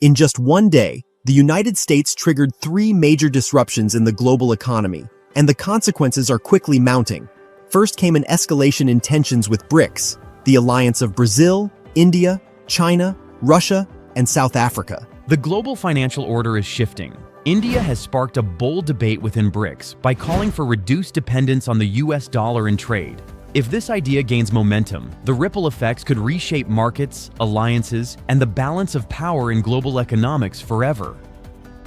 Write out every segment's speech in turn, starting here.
In just one day, the United States triggered three major disruptions in the global economy, and the consequences are quickly mounting. First came an escalation in tensions with BRICS, the alliance of Brazil, India, China, Russia, and South Africa. The global financial order is shifting. India has sparked a bold debate within BRICS by calling for reduced dependence on the US dollar in trade. If this idea gains momentum, the ripple effects could reshape markets, alliances, and the balance of power in global economics forever.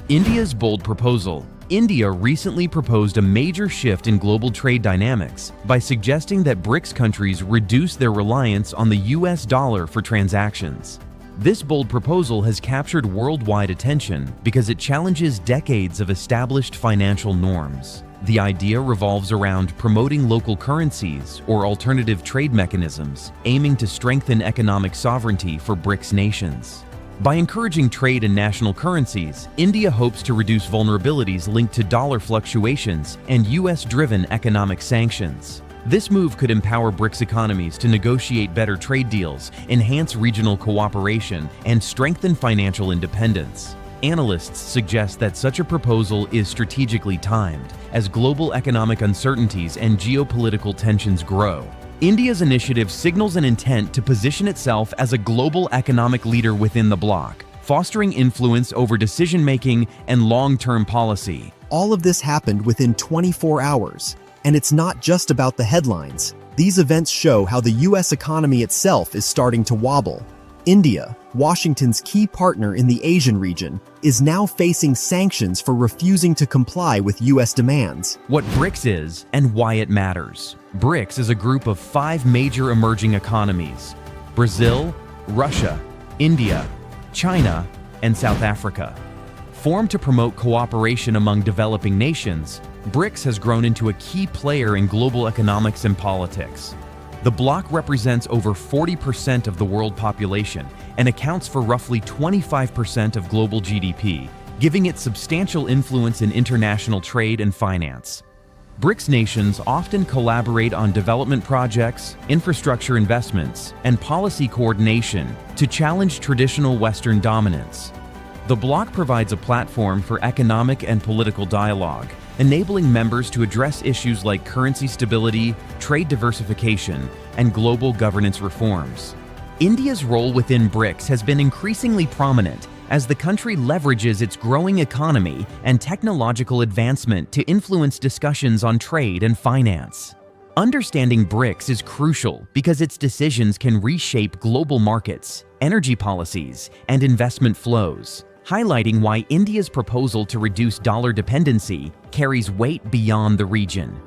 India's bold proposal. India recently proposed a major shift in global trade dynamics by suggesting that BRICS countries reduce their reliance on the US dollar for transactions. This bold proposal has captured worldwide attention because it challenges decades of established financial norms. The idea revolves around promoting local currencies or alternative trade mechanisms, aiming to strengthen economic sovereignty for BRICS nations. By encouraging trade in national currencies, India hopes to reduce vulnerabilities linked to dollar fluctuations and US-driven economic sanctions. This move could empower BRICS economies to negotiate better trade deals, enhance regional cooperation, and strengthen financial independence. Analysts suggest that such a proposal is strategically timed as global economic uncertainties and geopolitical tensions grow. India's initiative signals an intent to position itself as a global economic leader within the bloc, fostering influence over decision-making and long-term policy. All of this happened within 24 hours. And it's not just about the headlines. These events show how the US economy itself is starting to wobble. India, Washington's key partner in the Asian region, is now facing sanctions for refusing to comply with US demands. What BRICS is and why it matters. BRICS is a group of 5 major emerging economies: Brazil, Russia, India, China, and South Africa. Formed to promote cooperation among developing nations, BRICS has grown into a key player in global economics and politics. The bloc represents over 40% of the world population and accounts for roughly 25% of global GDP, giving it substantial influence in international trade and finance. BRICS nations often collaborate on development projects, infrastructure investments, and policy coordination to challenge traditional Western dominance. The bloc provides a platform for economic and political dialogue, enabling members to address issues like currency stability, trade diversification, and global governance reforms. India's role within BRICS has been increasingly prominent as the country leverages its growing economy and technological advancement to influence discussions on trade and finance. Understanding BRICS is crucial because its decisions can reshape global markets, energy policies, and investment flows, highlighting why India's proposal to reduce dollar dependency carries weight beyond the region.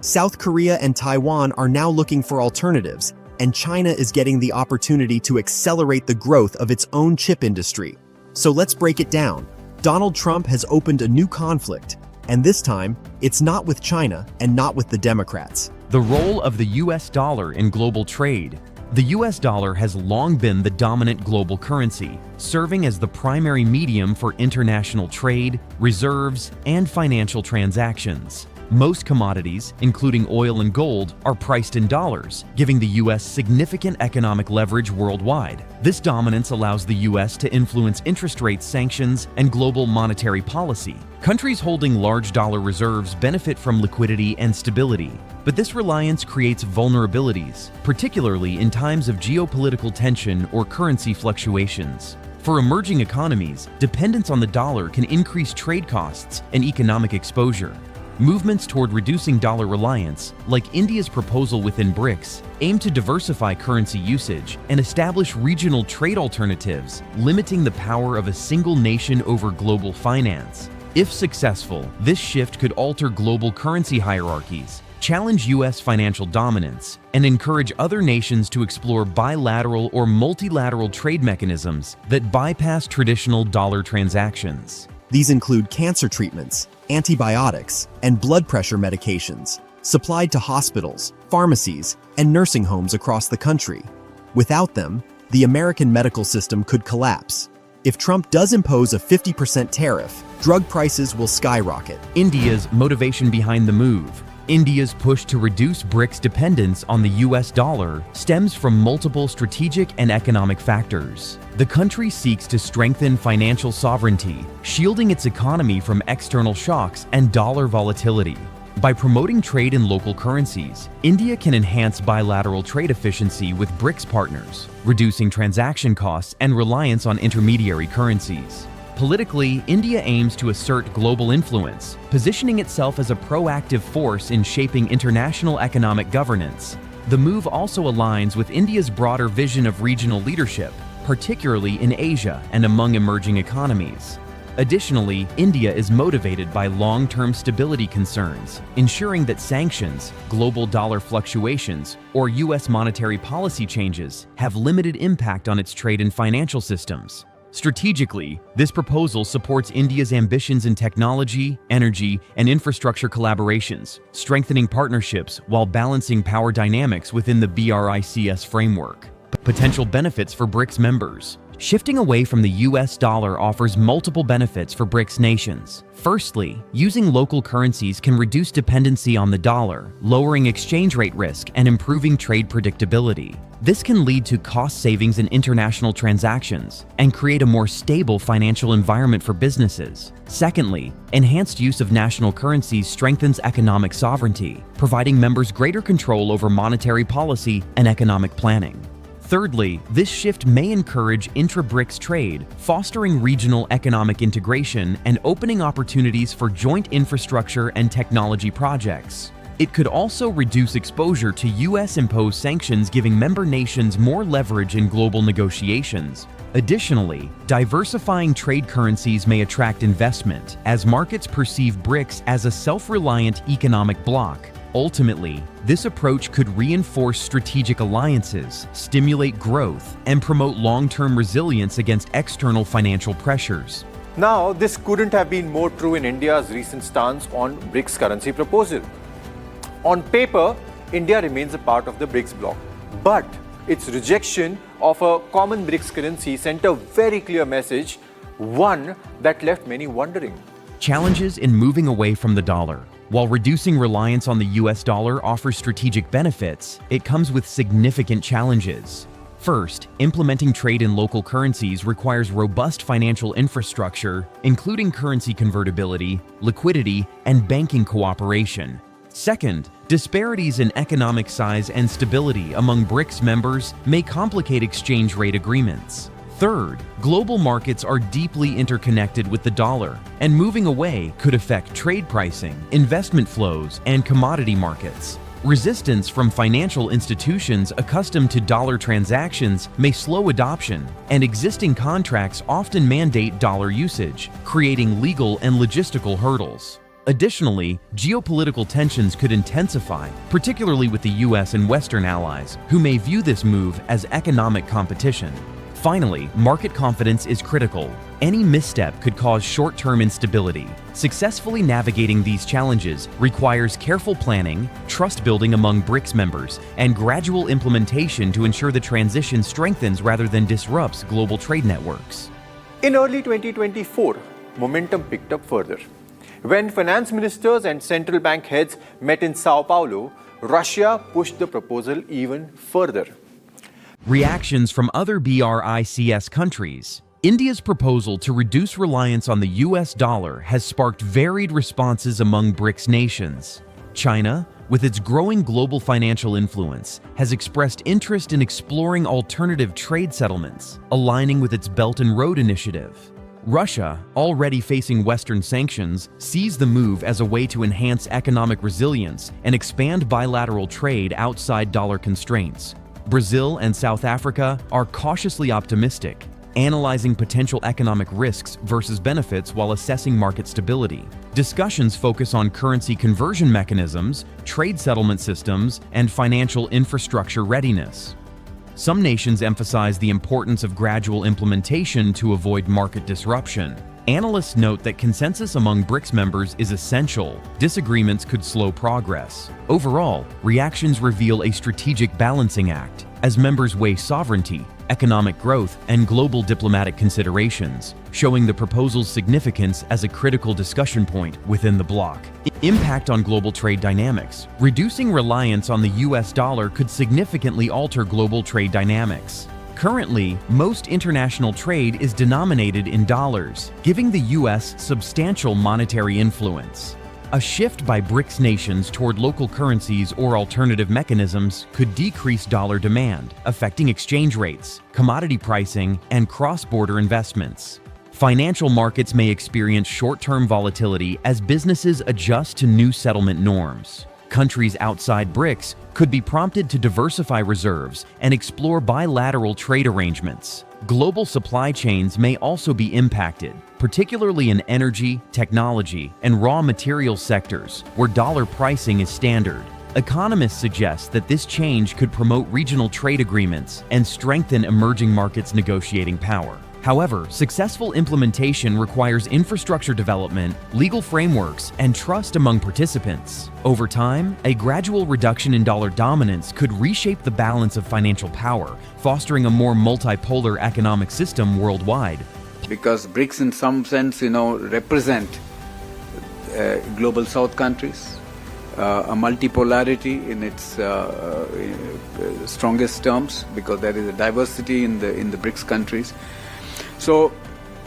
South Korea and Taiwan are now looking for alternatives, and China is getting the opportunity to accelerate the growth of its own chip industry. So let's break it down. Donald Trump has opened a new conflict, and this time, it's not with China and not with the Democrats. The role of the US dollar in global trade. The US dollar has long been the dominant global currency, serving as the primary medium for international trade, reserves, and financial transactions. Most commodities, including oil and gold, are priced in dollars, giving the US significant economic leverage worldwide. This dominance allows the US to influence interest rates, sanctions, and global monetary policy. Countries holding large dollar reserves benefit from liquidity and stability, but this reliance creates vulnerabilities, particularly in times of geopolitical tension or currency fluctuations. For emerging economies, dependence on the dollar can increase trade costs and economic exposure. Movements toward reducing dollar reliance, like India's proposal within BRICS, aim to diversify currency usage and establish regional trade alternatives, limiting the power of a single nation over global finance. If successful, this shift could alter global currency hierarchies, challenge US financial dominance, and encourage other nations to explore bilateral or multilateral trade mechanisms that bypass traditional dollar transactions. These include cancer treatments, antibiotics, and blood pressure medications, supplied to hospitals, pharmacies, and nursing homes across the country. Without them, the American medical system could collapse. If Trump does impose a 50% tariff, drug prices will skyrocket. India's motivation behind the move. India's push to reduce BRICS dependence on the US dollar stems from multiple strategic and economic factors. The country seeks to strengthen financial sovereignty, shielding its economy from external shocks and dollar volatility. By promoting trade in local currencies, India can enhance bilateral trade efficiency with BRICS partners, reducing transaction costs and reliance on intermediary currencies. Politically, India aims to assert global influence, positioning itself as a proactive force in shaping international economic governance. The move also aligns with India's broader vision of regional leadership, particularly in Asia and among emerging economies. Additionally, India is motivated by long-term stability concerns, ensuring that sanctions, global dollar fluctuations, or U.S. monetary policy changes have limited impact on its trade and financial systems. Strategically, this proposal supports India's ambitions in technology, energy, and infrastructure collaborations, strengthening partnerships while balancing power dynamics within the BRICS framework. Potential benefits for BRICS members. Shifting away from the US dollar offers multiple benefits for BRICS nations. Firstly, using local currencies can reduce dependency on the dollar, lowering exchange rate risk and improving trade predictability. This can lead to cost savings in international transactions and create a more stable financial environment for businesses. Secondly, enhanced use of national currencies strengthens economic sovereignty, providing members greater control over monetary policy and economic planning. Thirdly, this shift may encourage intra-BRICS trade, fostering regional economic integration and opening opportunities for joint infrastructure and technology projects. It could also reduce exposure to US-imposed sanctions, giving member nations more leverage in global negotiations. Additionally, diversifying trade currencies may attract investment, as markets perceive BRICS as a self-reliant economic bloc. Ultimately, this approach could reinforce strategic alliances, stimulate growth, and promote long-term resilience against external financial pressures. Now, this couldn't have been more true in India's recent stance on BRICS currency proposal. On paper, India remains a part of the BRICS bloc, but its rejection of a common BRICS currency sent a very clear message, one that left many wondering. Challenges in moving away from the dollar. While reducing reliance on the US dollar offers strategic benefits, it comes with significant challenges. First, implementing trade in local currencies requires robust financial infrastructure, including currency convertibility, liquidity, and banking cooperation. Second, disparities in economic size and stability among BRICS members may complicate exchange rate agreements. Third, global markets are deeply interconnected with the dollar, and moving away could affect trade pricing, investment flows, and commodity markets. Resistance from financial institutions accustomed to dollar transactions may slow adoption, and existing contracts often mandate dollar usage, creating legal and logistical hurdles. Additionally, geopolitical tensions could intensify, particularly with the US and Western allies, who may view this move as economic competition. Finally, market confidence is critical. Any misstep could cause short-term instability. Successfully navigating these challenges requires careful planning, trust building among BRICS members, and gradual implementation to ensure the transition strengthens rather than disrupts global trade networks. In early 2024, momentum picked up further. When finance ministers and central bank heads met in Sao Paulo, Russia pushed the proposal even further. Reactions from other BRICS countries. India's proposal to reduce reliance on the US dollar has sparked varied responses among BRICS nations. China, with its growing global financial influence, has expressed interest in exploring alternative trade settlements, aligning with its Belt and Road Initiative. Russia, already facing Western sanctions, sees the move as a way to enhance economic resilience and expand bilateral trade outside dollar constraints. Brazil and South Africa are cautiously optimistic, analyzing potential economic risks versus benefits while assessing market stability. Discussions focus on currency conversion mechanisms, trade settlement systems, and financial infrastructure readiness. Some nations emphasize the importance of gradual implementation to avoid market disruption. Analysts note that consensus among BRICS members is essential. Disagreements could slow progress. Overall, reactions reveal a strategic balancing act. As members weigh sovereignty, economic growth, and global diplomatic considerations, showing the proposal's significance as a critical discussion point within the bloc. Impact on global trade dynamics. Reducing reliance on the US dollar could significantly alter global trade dynamics. Currently, most international trade is denominated in dollars, giving the US substantial monetary influence. A shift by BRICS nations toward local currencies or alternative mechanisms could decrease dollar demand, affecting exchange rates, commodity pricing, and cross-border investments. Financial markets may experience short-term volatility as businesses adjust to new settlement norms. Countries outside BRICS could be prompted to diversify reserves and explore bilateral trade arrangements. Global supply chains may also be impacted, particularly in energy, technology, and raw material sectors, where dollar pricing is standard. Economists suggest that this change could promote regional trade agreements and strengthen emerging markets' negotiating power. However, successful implementation requires infrastructure development, legal frameworks, and trust among participants. Over time, a gradual reduction in dollar dominance could reshape the balance of financial power, fostering a more multipolar economic system worldwide. Because BRICS in some sense, represent global South countries, a multipolarity in its strongest terms, because there is a diversity in the BRICS countries. So,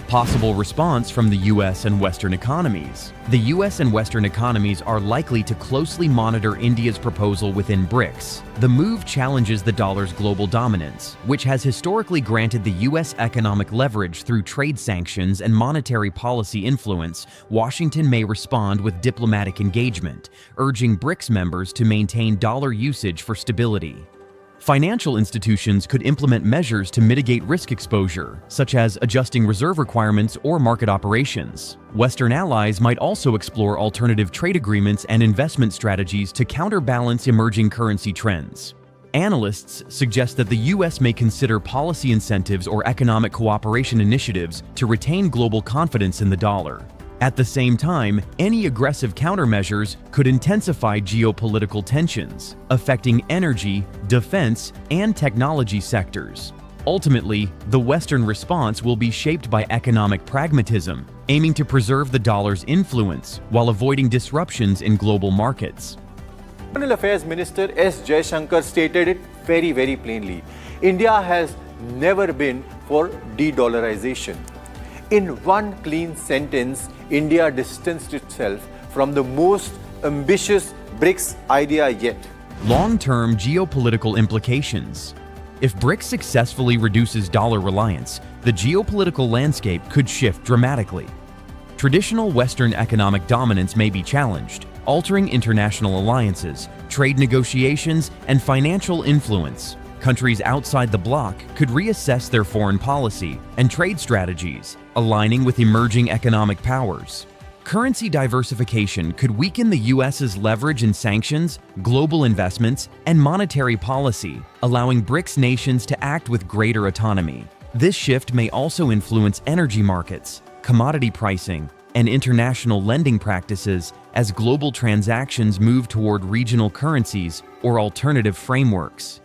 possible response from the US and Western economies. The US and Western economies are likely to closely monitor India's proposal within BRICS. The move challenges the dollar's global dominance, which has historically granted the US economic leverage through trade sanctions and monetary policy influence. Washington may respond with diplomatic engagement, urging BRICS members to maintain dollar usage for stability. Financial institutions could implement measures to mitigate risk exposure, such as adjusting reserve requirements or market operations. Western allies might also explore alternative trade agreements and investment strategies to counterbalance emerging currency trends. Analysts suggest that the US may consider policy incentives or economic cooperation initiatives to retain global confidence in the dollar. At the same time, any aggressive countermeasures could intensify geopolitical tensions, affecting energy, defense, and technology sectors. Ultimately, the Western response will be shaped by economic pragmatism, aiming to preserve the dollar's influence while avoiding disruptions in global markets. External Affairs Minister S. Jaishankar stated it very, very plainly. India has never been for de-dollarization. In one clean sentence, India distanced itself from the most ambitious BRICS idea yet. Long-term geopolitical implications. If BRICS successfully reduces dollar reliance, the geopolitical landscape could shift dramatically. Traditional Western economic dominance may be challenged, altering international alliances, trade negotiations, and financial influence. Countries outside the bloc could reassess their foreign policy and trade strategies, aligning with emerging economic powers. Currency diversification could weaken the US's leverage in sanctions, global investments, and monetary policy, allowing BRICS nations to act with greater autonomy. This shift may also influence energy markets, commodity pricing, and international lending practices as global transactions move toward regional currencies or alternative frameworks.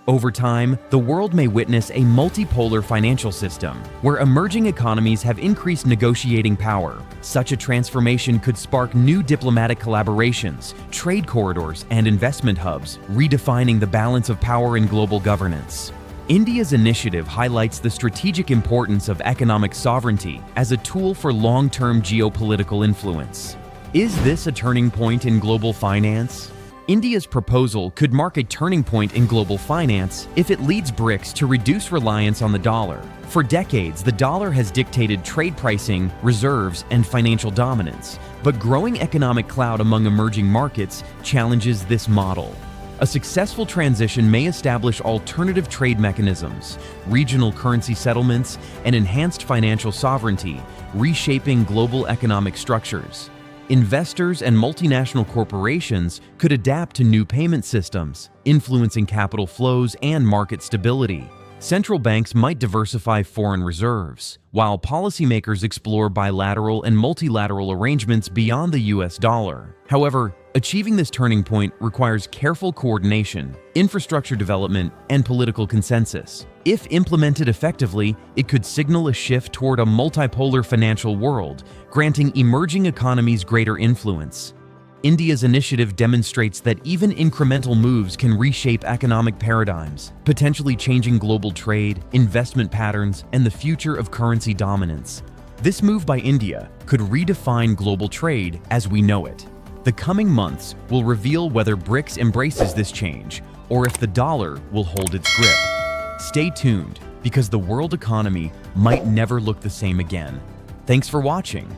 Over time, the world may witness a multipolar financial system, where emerging economies have increased negotiating power. Such a transformation could spark new diplomatic collaborations, trade corridors, and investment hubs, redefining the balance of power in global governance. India's initiative highlights the strategic importance of economic sovereignty as a tool for long-term geopolitical influence. Is this a turning point in global finance? India's proposal could mark a turning point in global finance if it leads BRICS to reduce reliance on the dollar. For decades, the dollar has dictated trade pricing, reserves, and financial dominance, but growing economic clout among emerging markets challenges this model. A successful transition may establish alternative trade mechanisms, regional currency settlements, and enhanced financial sovereignty, reshaping global economic structures. Investors and multinational corporations could adapt to new payment systems, influencing capital flows and market stability. Central banks might diversify foreign reserves, while policymakers explore bilateral and multilateral arrangements beyond the US dollar. However, achieving this turning point requires careful coordination, infrastructure development, and political consensus. If implemented effectively, it could signal a shift toward a multipolar financial world, granting emerging economies greater influence. India's initiative demonstrates that even incremental moves can reshape economic paradigms, potentially changing global trade, investment patterns, and the future of currency dominance. This move by India could redefine global trade as we know it. The coming months will reveal whether BRICS embraces this change or if the dollar will hold its grip. Stay tuned, because the world economy might never look the same again. Thanks for watching.